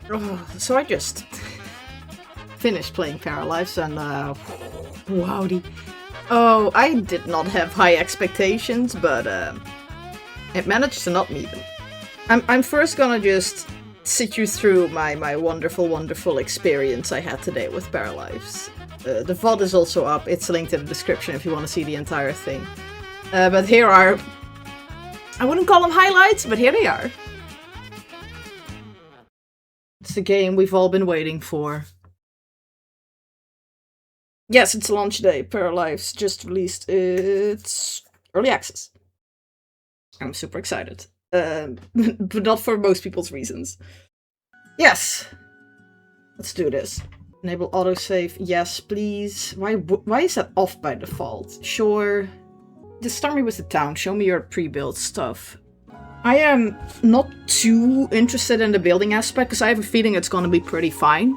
Oh, so I just finished playing Paralives and wowdy. Oh, I did not have high expectations, but it managed to not meet them. I'm first gonna just sit you through my wonderful experience I had today with Paralives. The VOD is also up. It's linked in the description if you want to see the entire thing. But here are... I wouldn't call them highlights, but here they are. It's the game we've all been waiting for. Yes, it's launch day. Paralives just released its early access. I'm super excited. But not for most people's reasons. Yes! Let's do this. Enable autosave. Yes, please. Why is that off by default? Sure. Just start me with the town. Show me your pre-built stuff. I am not too interested in the building aspect, because I have a feeling it's gonna be pretty fine.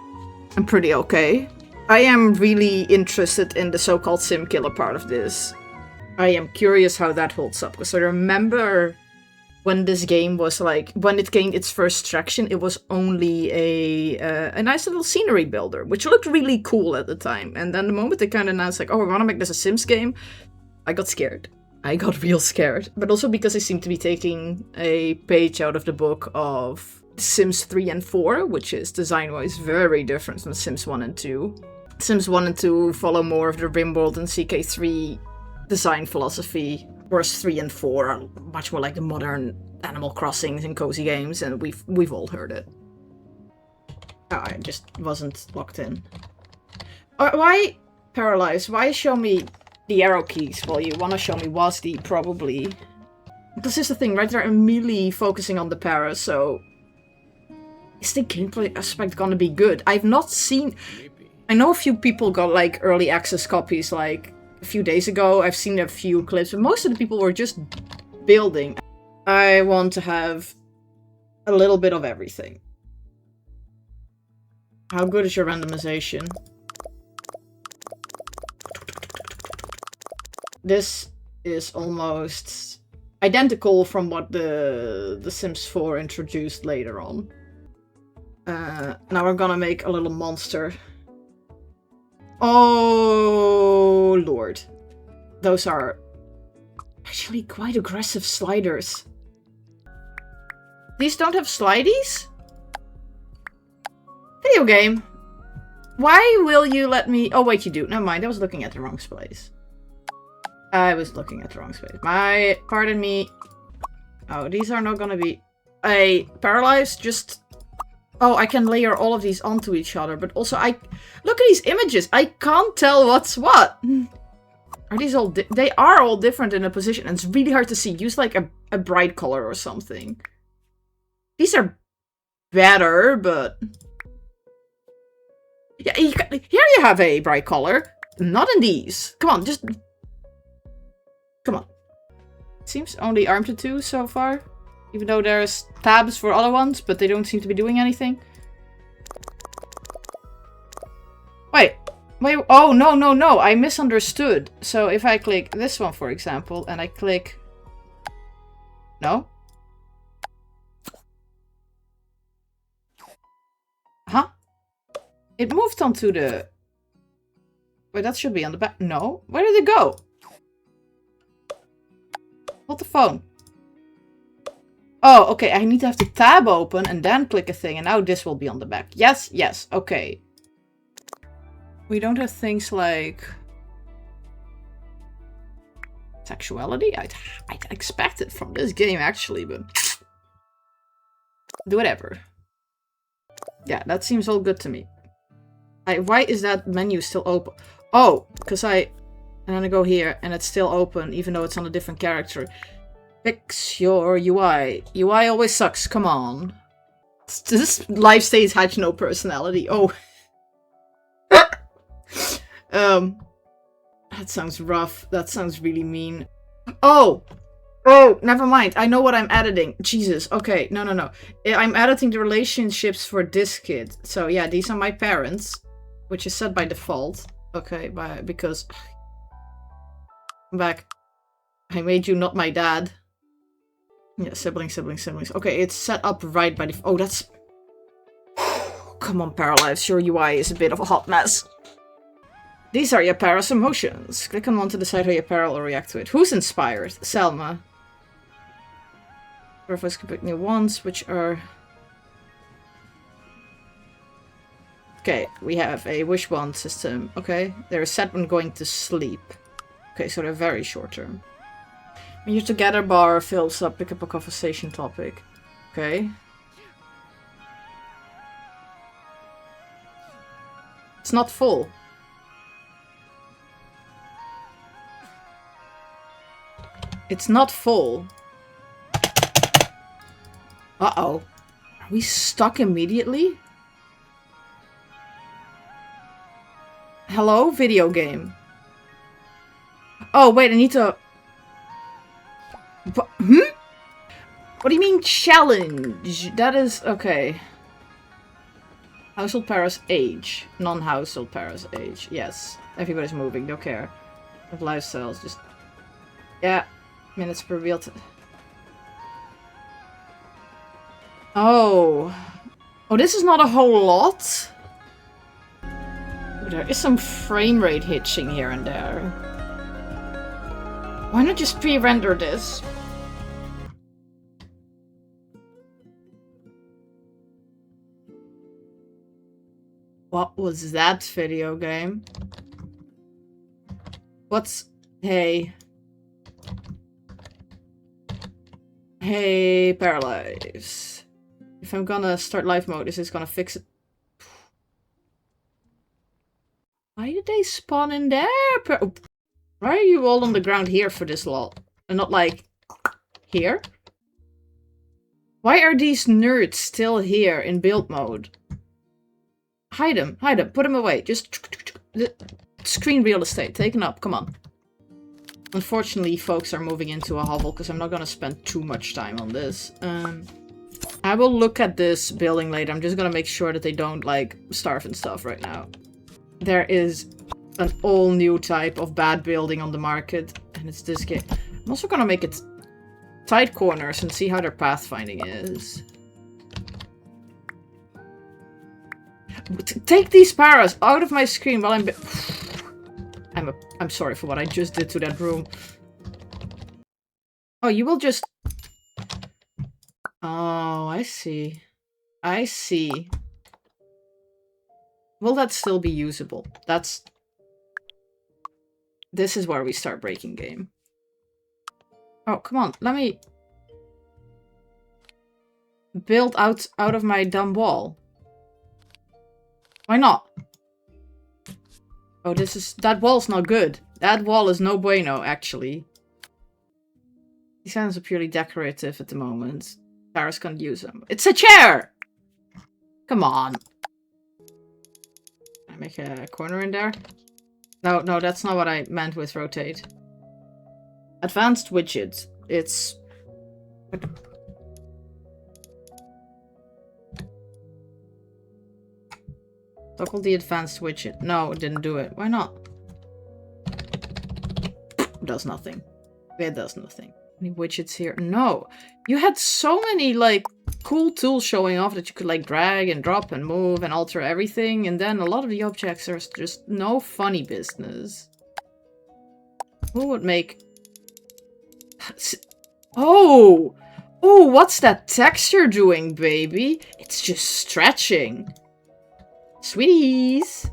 And pretty okay. I am really interested in the so-called sim killer part of this. I am curious how that holds up, because I remember when this game was like, when it gained its first traction, it was only a nice little scenery builder, which looked really cool at the time. And then the moment they kind of announced like, oh, we're gonna make this a Sims game, I got scared. I got real scared. But also because they seem to be taking a page out of the book of Sims 3 and 4, which is design-wise very different from Sims 1 and 2. Sims 1 and 2 follow more of the RimWorld and CK3 design philosophy, whereas 3 and 4 are much more like the modern Animal Crossings and cozy games, and we've all heard it. Oh, I just wasn't locked in. Why Paralives? Why show me the arrow keys? Well, you want to show me WASD, probably. This is the thing, right? They're immediately focusing on the para, so... Is the gameplay aspect gonna be good? I've not seen... I know a few people got, like, early access copies, like, a few days ago. I've seen a few clips, but most of the people were just building. I want to have a little bit of everything. How good is your randomization? This is almost identical from what the Sims 4 introduced later on. Now we're gonna make a little monster. Oh, Lord. Those are actually quite aggressive sliders. These don't have slideys? Video game. Why will you let me... Oh, wait, you do. Never mind, I was looking at the wrong place. Pardon me. Oh, these are not gonna be... Paralives, just... Oh, I can layer all of these onto each other, but also look at these images! I can't tell what's what! Are these all they are all different in a position, and it's really hard to see. Use like a bright color or something. These are better, but... Yeah, here you have a bright color. Not in these. Come on, just... Come on. It seems only arm to 2 so far. Even though there's tabs for other ones, but they don't seem to be doing anything. Wait, oh, no, I misunderstood. So if I click this one, for example, and I click... No? Huh? It moved onto the... Wait, that should be on the back. No? Where did it go? Hold the phone. Oh, okay, I need to have the tab open and then click a thing, and now this will be on the back. Yes, yes, okay. We don't have things like... sexuality? I'd expect it from this game, actually, but... Do whatever. Yeah, that seems all good to me. Why is that menu still open? Oh, because I'm gonna go here, and it's still open, even though it's on a different character. Fix your UI. UI always sucks, come on. This live stage had no personality. Oh. That sounds rough. That sounds really mean. Oh! Oh, never mind. I know what I'm editing. Jesus. Okay, no. I'm editing the relationships for this kid. So yeah, these are my parents. Which is set by default. Okay, because... I'm back. I made you not my dad. Yeah, siblings. Okay, it's set up right by the... Oh, that's... come on, Paralives. Your UI is a bit of a hot mess. These are your Paras emotions. Click on one to decide how your para will react to it. Who's inspired? Selma. Or if I can pick new ones, which are... Okay, we have a wish wand system. Okay, they're set when going to sleep. Okay, so they're very short term. When your together bar fills up, pick up a conversation topic. Okay. It's not full. It's not full. Uh-oh. Are we stuck immediately? Hello? Video game. Oh, wait, I need to... What do you mean challenge? That is... Okay. Household Paras age. Non-household Paras age. Yes. Everybody's moving, don't care. Of lifestyles, just... Yeah. Minutes per real time. Oh. Oh, this is not a whole lot? There is some frame rate hitching here and there. Why not just pre-render this? What was that video game? What's... Hey. Hey, Paralives. If I'm gonna start live mode, is this gonna fix it? Why did they spawn in there? Why are you all on the ground here for this lot? And not like... here? Why are these nerds still here in build mode? Hide them, put them away. Just... Screen real estate, taken up, come on. Unfortunately, folks are moving into a hovel because I'm not gonna spend too much time on this. I will look at this building later. I'm just gonna make sure that they don't, like, starve and stuff right now. There is an all new type of bad building on the market, and it's this game. I'm also gonna make it tight corners and see how their pathfinding is. Take these paras out of my screen while I'm sorry for what I just did to that room. Oh, you will just... Oh, I see. I see. Will that still be usable? That's... This is where we start breaking game. Oh, come on. Let me... build out of my dumb wall. Why not? Oh, this is... That wall's not good. That wall is no bueno, actually. These items are purely decorative at the moment. Paris can't use them. It's a chair! Come on. Can I make a corner in there? No, no, that's not what I meant with rotate. Advanced widget. It's... Toggle the advanced widget. No, it didn't do it. Why not? It does nothing. It does nothing. Any widgets here? No. You had so many, like, cool tools showing off that you could, like, drag and drop and move and alter everything. And then a lot of the objects are just no funny business. Who would make... Oh! Oh, what's that texture doing, baby? It's just stretching. Sweeties!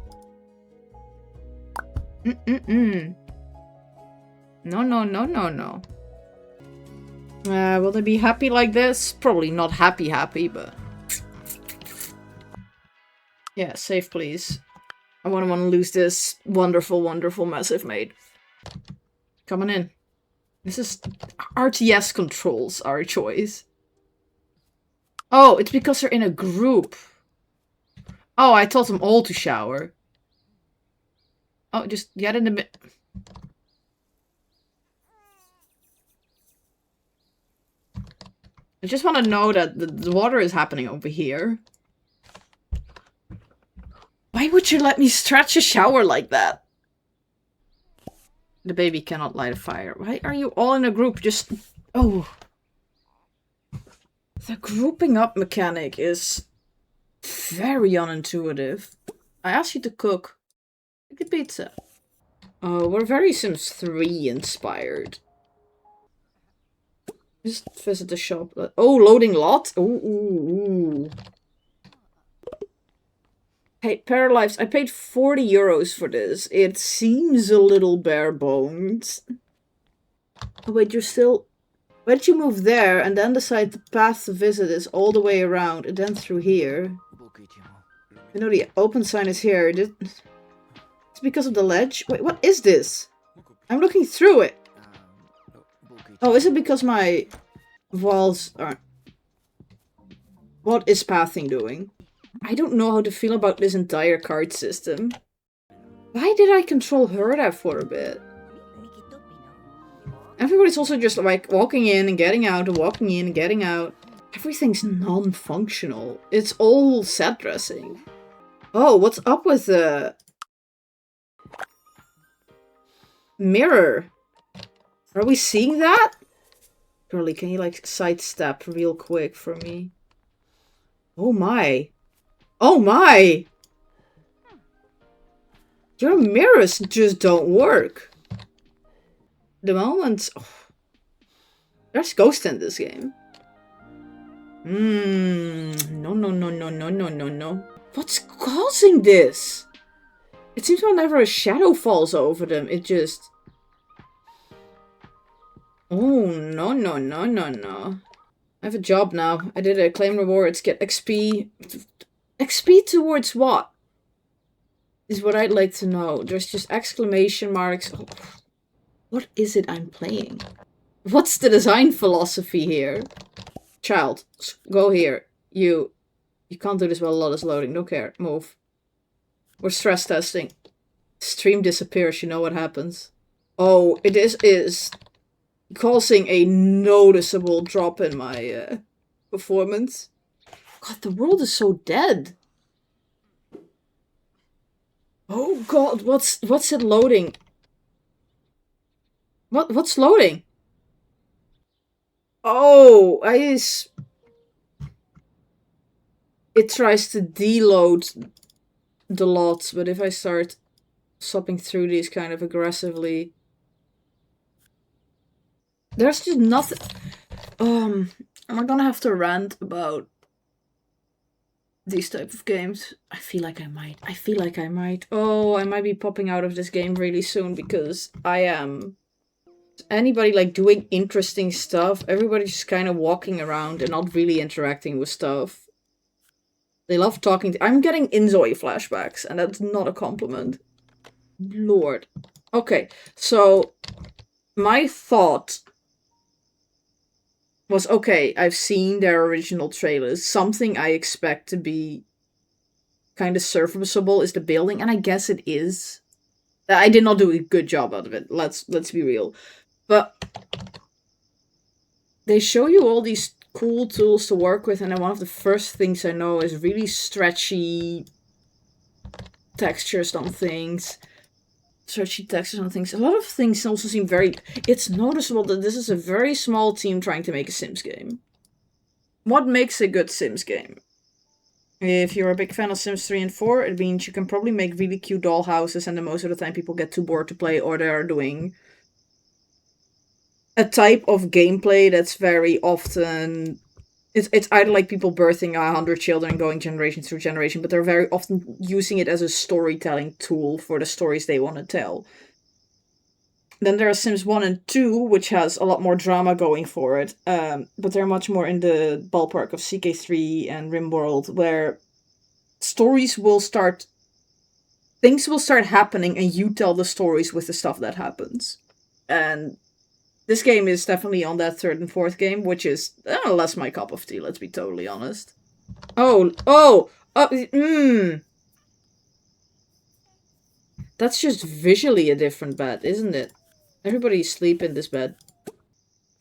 No, no, no, no, no. Will they be happy like this? Probably not happy, but... Yeah, save please. I wouldn't want to lose this wonderful, wonderful mess I've made. Come on in. This is... RTS controls our choice. Oh, it's because they're in a group. Oh, I told them all to shower. Oh, just get in the mid... I just want to know that the water is happening over here. Why would you let me stretch a shower like that? The baby cannot light a fire. Why are you all in a group? Just... Oh. The grouping up mechanic is... very unintuitive. I asked you to cook. Make a pizza. Oh, we're very Sims 3 inspired. Just visit the shop. Oh, loading lot? Ooh, ooh, ooh. Hey, Paralives, I paid 40 euros for this. It seems a little bare bones. Oh, wait, you're still... Why did you move there and then decide the path to visit is all the way around and then through here? You know, the open sign is here. It's because of the ledge? Wait, what is this? I'm looking through it. Oh, is it because my walls are... What is pathing doing? I don't know how to feel about this entire card system. Why did I control her there for a bit? Everybody's also just like walking in and getting out and walking in and getting out. Everything's non-functional. It's all set dressing. Oh, what's up with the mirror? Are we seeing that? Girlie, can you like sidestep real quick for me? Oh my. Oh my! Your mirrors just don't work. The moment... Oh. There's ghost in this game. No, no, no, no, no, no, no, no. What's causing this? It seems whenever a shadow falls over them, it just... Oh, no, no, no, no, no. I have a job now. I did a claim rewards, get XP. XP towards what? Is what I'd like to know. There's just exclamation marks. Oh. What is it I'm playing? What's the design philosophy here? Child, go here. You can't do this while a lot is loading. Don't care. Move. We're stress testing. Stream disappears. You know what happens. Oh, it is causing a noticeable drop in my performance. God, the world is so dead. Oh God, what's it loading? What's loading? Oh, it tries to deload the lots, but if I start swapping through these kind of aggressively, there's just nothing. Am I gonna have to rant about these type of games? I feel like I might. I feel like I might. Oh, I might be popping out of this game really soon because I am. Anybody like doing interesting stuff? Everybody's just kind of walking around and not really interacting with stuff. They love talking. I'm getting Inzoi flashbacks, and that's not a compliment. Lord. Okay, so my thought was, okay, I've seen their original trailers. Something I expect to be kind of serviceable is the building, and I guess it is. I did not do a good job out of it. Let's be real. But they show you all these cool tools to work with, and then one of the first things I know is really stretchy textures on things. Stretchy textures on things. A lot of things also seem very... It's noticeable that this is a very small team trying to make a Sims game. What makes a good Sims game? If you're a big fan of Sims 3 and 4, it means you can probably make really cute doll houses, and then most of the time people get too bored to play, or they are doing a type of gameplay that's very often... It's either like people birthing 100 children and going generation through generation, but they're very often using it as a storytelling tool for the stories they want to tell. Then there are Sims 1 and 2, which has a lot more drama going for it, but they're much more in the ballpark of CK3 and RimWorld, where stories will start... Things will start happening, and you tell the stories with the stuff that happens. And this game is definitely on that third and fourth game, which is less my cup of tea, let's be totally honest. That's just visually a different bed, isn't it? Everybody sleep in this bed.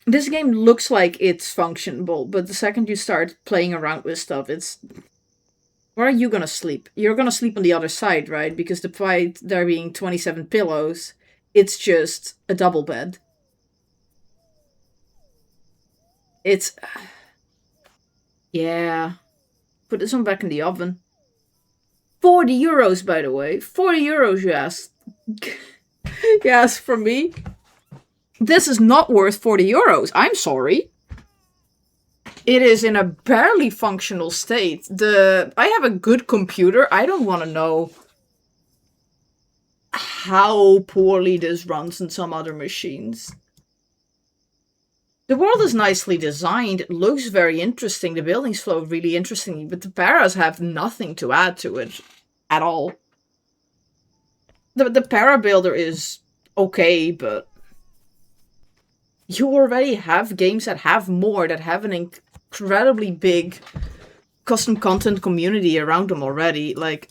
This game looks like it's functionable, but the second you start playing around with stuff, it's... Where are you gonna sleep? You're gonna sleep on the other side, right? Because despite there being 27 pillows, it's just a double bed. It's... Yeah. Put this one back in the oven. €40, by the way. €40, yes. Yes, from me. This is not worth €40. I'm sorry. It is in a barely functional state. I have a good computer. I don't want to know how poorly this runs in some other machines. The world is nicely designed. It looks very interesting. The buildings flow really interestingly, but the paras have nothing to add to it at all. The para builder is okay, but you already have games that have more, that have an incredibly big custom content community around them already. Like,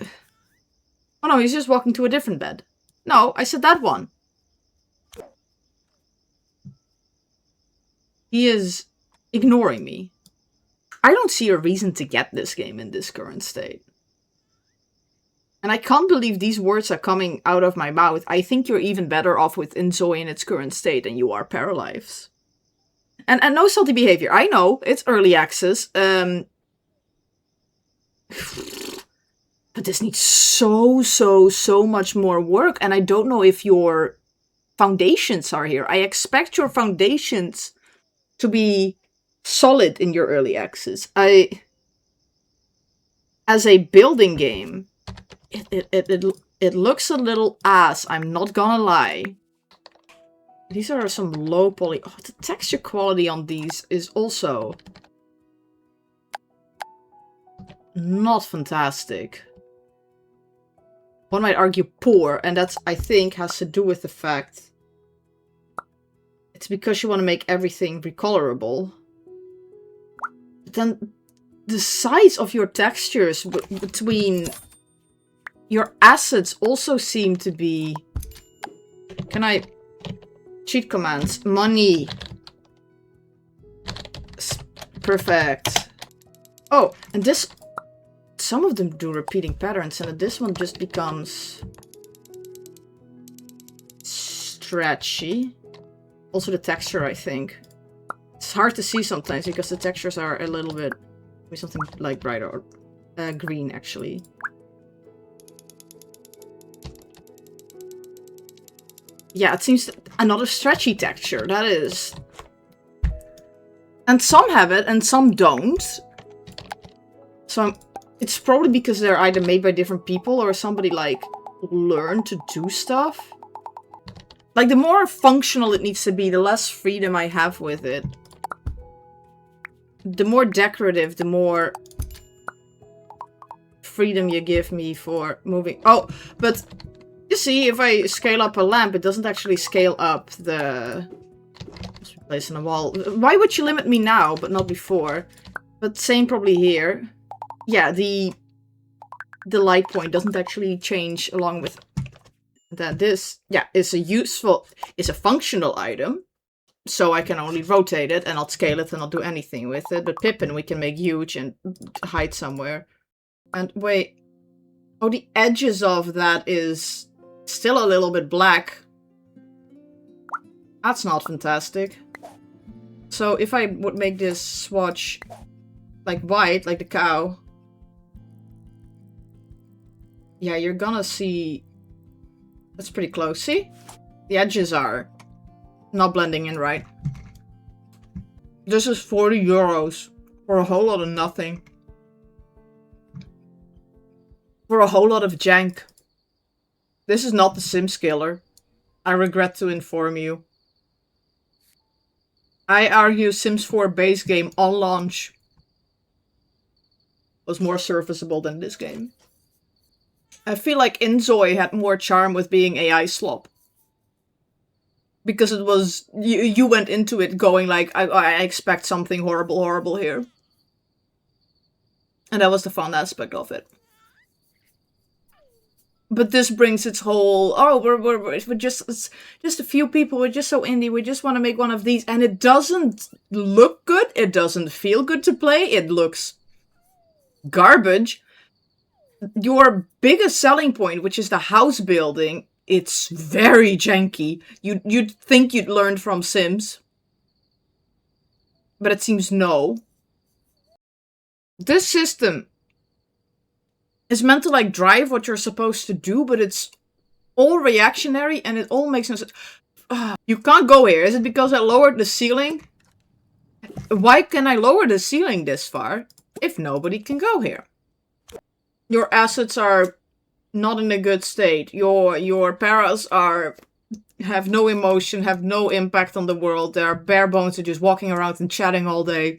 oh no, he's just walking to a different bed. No, I said that one. He is ignoring me. I don't see a reason to get this game in this current state. And I can't believe these words are coming out of my mouth. I think you're even better off with Inzoi in its current state than you are Paralives. And no salty behavior. I know, it's early access. But this needs so much more work. And I don't know if your foundations are here. I expect your foundations to be solid in your early access. As a building game, it looks a little ass, I'm not gonna lie. These are some low poly. Oh, the texture quality on these is also not fantastic. One might argue poor, and that's, I think, has to do with the fact it's because you want to make everything recolorable. But then the size of your textures between your assets also seem to be... Can I... Cheat commands. Money. Perfect. Oh, and this... Some of them do repeating patterns, and this one just becomes... stretchy. Also the texture, I think. It's hard to see sometimes because the textures are a little bit... Maybe something like brighter or green, actually. Yeah, it seems another stretchy texture, that is. And some have it, and some don't. So it's probably because they're either made by different people or somebody, like, learned to do stuff. Like, the more functional it needs to be, the less freedom I have with it. The more decorative, the more freedom you give me for moving. Oh, but you see, if I scale up a lamp, it doesn't actually scale up the... Let's replace in a wall. Why would you limit me now, but not before? But same probably here. Yeah, the light point doesn't actually change along with that. This, yeah, is a functional item. So I can only rotate it and not scale it and not do anything with it. But Pippin we can make huge and hide somewhere. And wait. Oh, the edges of that is still a little bit black. That's not fantastic. So if I would make this swatch like white, like the cow. Yeah, you're gonna see... That's pretty close. See? The edges are not blending in right. This is €40 for a whole lot of nothing. For a whole lot of jank. This is not the Sims killer. I regret to inform you. I argue Sims 4 base game on launch was more serviceable than this game. I feel like Inzoi had more charm with being AI slop. Because it was... You went into it going like, I expect something horrible here. And that was the fun aspect of it. But this brings its whole... Oh, we're just... It's just a few people. We're just so indie. We just want to make one of these. And it doesn't look good. It doesn't feel good to play. It looks garbage. Your biggest selling point, which is the house building, it's very janky. You'd think you'd learned from Sims. But it seems no. This system is meant to like drive what you're supposed to do, but it's all reactionary and it all makes no sense. You can't go here. Is it because I lowered the ceiling? Why can I lower the ceiling this far if nobody can go here? Your assets are not in a good state. Your paras have no emotion, have no impact on the world. They're bare bones to just walking around and chatting all day.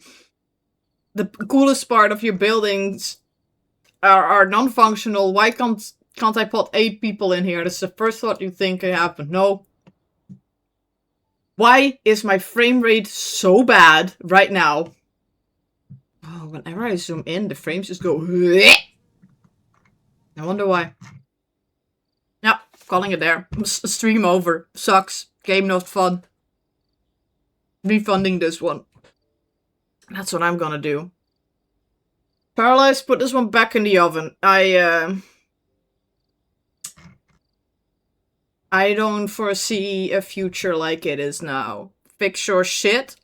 The coolest part of your buildings are non-functional. Why can't I put 8 people in here? That's the first thought you think I have, but no. Why is my frame rate so bad right now? Oh, whenever I zoom in, the frames just go... I wonder why. Yeah, calling it there. Stream over. Sucks. Game not fun. Refunding this one. That's what I'm gonna do. Paralives, put this one back in the oven. I don't foresee a future like it is now. Fix your shit.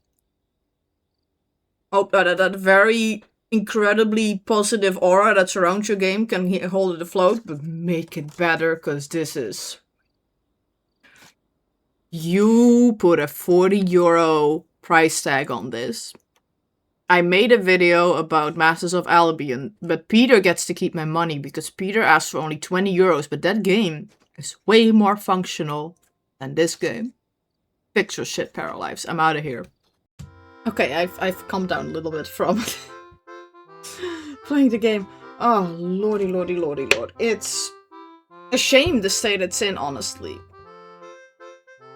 Hope that very incredibly positive aura that surrounds your game can hold it afloat, but make it better, because this is... You put a 40 euro price tag on this. I made a video about Masters of Albion, but Peter gets to keep my money because Peter asked for only 20 euros, but that game is way more functional than this game. Fix your shit, Paralives. I'm out of here. Okay, I've calmed down a little bit from playing the game. Oh, lordy, lordy, lordy, lord. It's a shame the state it's in, honestly.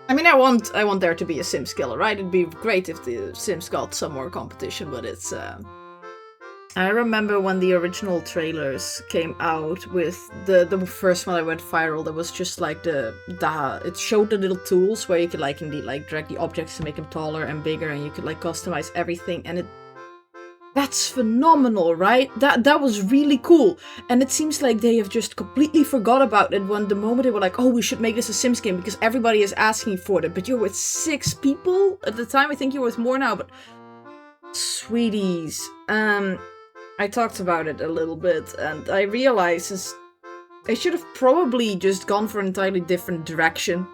I mean, I want there to be a Sims killer, right? It'd be great if the Sims got some more competition, but it's... I remember when the original trailers came out with the first one that went viral, that was just like it showed the little tools where you could like indeed like drag the objects to make them taller and bigger, and you could like customize everything, and that's phenomenal, right? That was really cool. And it seems like they have just completely forgot about it when the moment they were like, oh, we should make this a Sims game because everybody is asking for it. But you're with 6 people at the time. I think you're with more now, but... Sweeties. I talked about it a little bit, and I realized I should have probably just gone for an entirely different direction.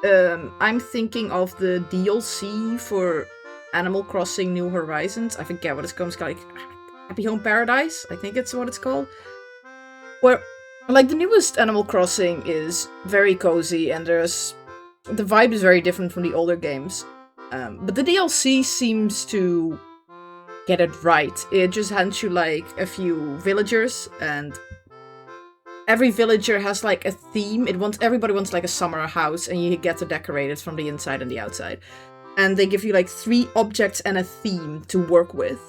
I'm thinking of the DLC for Animal Crossing New Horizons. I forget what it's called. It's called like Happy Home Paradise, I think it's what it's called. Where, like, the newest Animal Crossing is very cozy, and the vibe is very different from the older games. But the DLC seems to get it right. It just hands you like a few villagers, and every villager has like a theme. Everybody wants like a summer house, and you get to decorate it from the inside and the outside. And they give you like 3 objects and a theme to work with.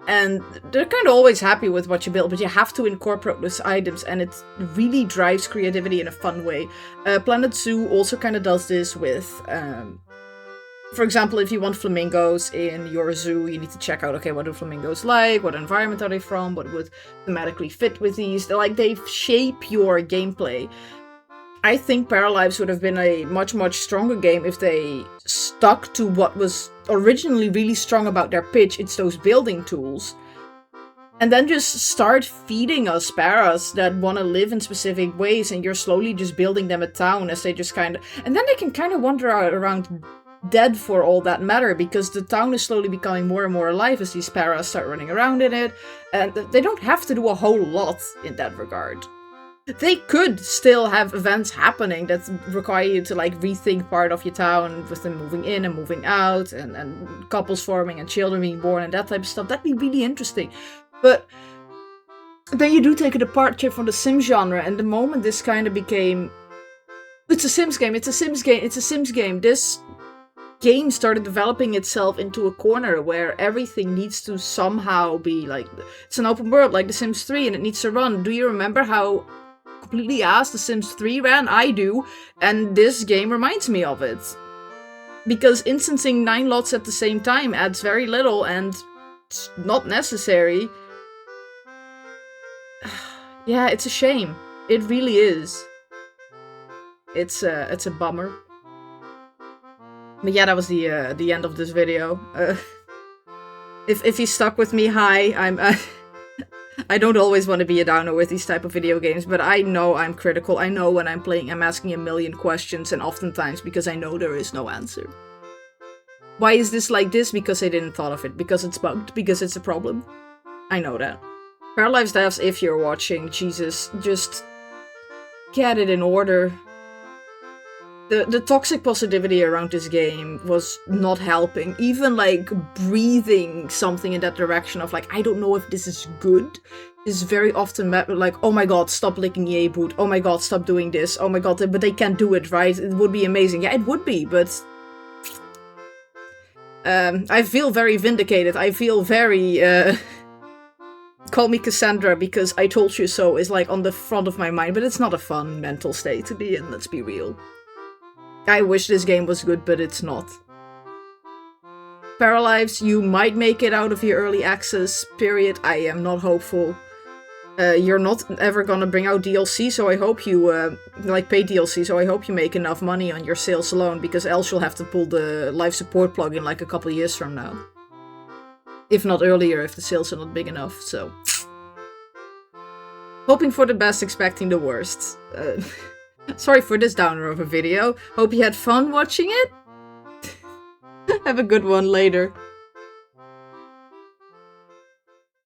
And they're kind of always happy with what you build, but you have to incorporate those items, and it really drives creativity in a fun way. Planet Zoo also kind of does this with, for example, if you want flamingos in your zoo, you need to check out, okay, what do flamingos like? What environment are they from? What would thematically fit with these? They shape your gameplay. I think Paralives would have been a much, much stronger game if they stuck to what was originally really strong about their pitch. It's those building tools. And then just start feeding us paras that want to live in specific ways, and you're slowly just building them a town as they just kind of... And then they can kind of wander around dead for all that matter, because the town is slowly becoming more and more alive as these paras start running around in it. And they don't have to do a whole lot in that regard. They could still have events happening that require you to like rethink part of your town with them moving in and moving out, and couples forming and children being born and that type of stuff. That'd be really interesting. But then you do take a departure from the Sims genre, and the moment this kind of became... It's a Sims game, it's a Sims game, it's a Sims game. This game started developing itself into a corner where everything needs to somehow be like... It's an open world like The Sims 3, and it needs to run. Do you remember how completely ass The Sims 3 ran? I do, and this game reminds me of it. Because instancing 9 lots at the same time adds very little, and it's not necessary. Yeah, it's a shame. It really is. It's a bummer. But yeah, that was the end of this video. If you stuck with me, hi. I don't always want to be a downer with these type of video games, but I know I'm critical. I know when I'm playing, I'm asking a million questions, and oftentimes because I know there is no answer. Why is this like this? Because I didn't thought of it. Because it's bugged. Because it's a problem. I know that. Paralives devs, if you're watching, Jesus, just get it in order. The toxic positivity around this game was not helping. Even, like, breathing something in that direction of, like, I don't know if this is good, is very often met with, like, oh my god, stop licking the A-boot. Oh my god, stop doing this. Oh my god, but they can't do it, right? It would be amazing. Yeah, it would be, but... I feel very vindicated. I feel very, call me Cassandra because I told you so is, like, on the front of my mind, but it's not a fun mental state to be in, let's be real. I wish this game was good, but it's not. Paralives, you might make it out of your early access period. I am not hopeful. You're not ever gonna bring out DLC, so I hope you, like, pay DLC, so I hope you make enough money on your sales alone, because else you'll have to pull the live support plug in, like, a couple years from now. If not earlier, if the sales are not big enough, so... Hoping for the best, expecting the worst. Sorry for this downer of a video. Hope you had fun watching it. Have a good one later.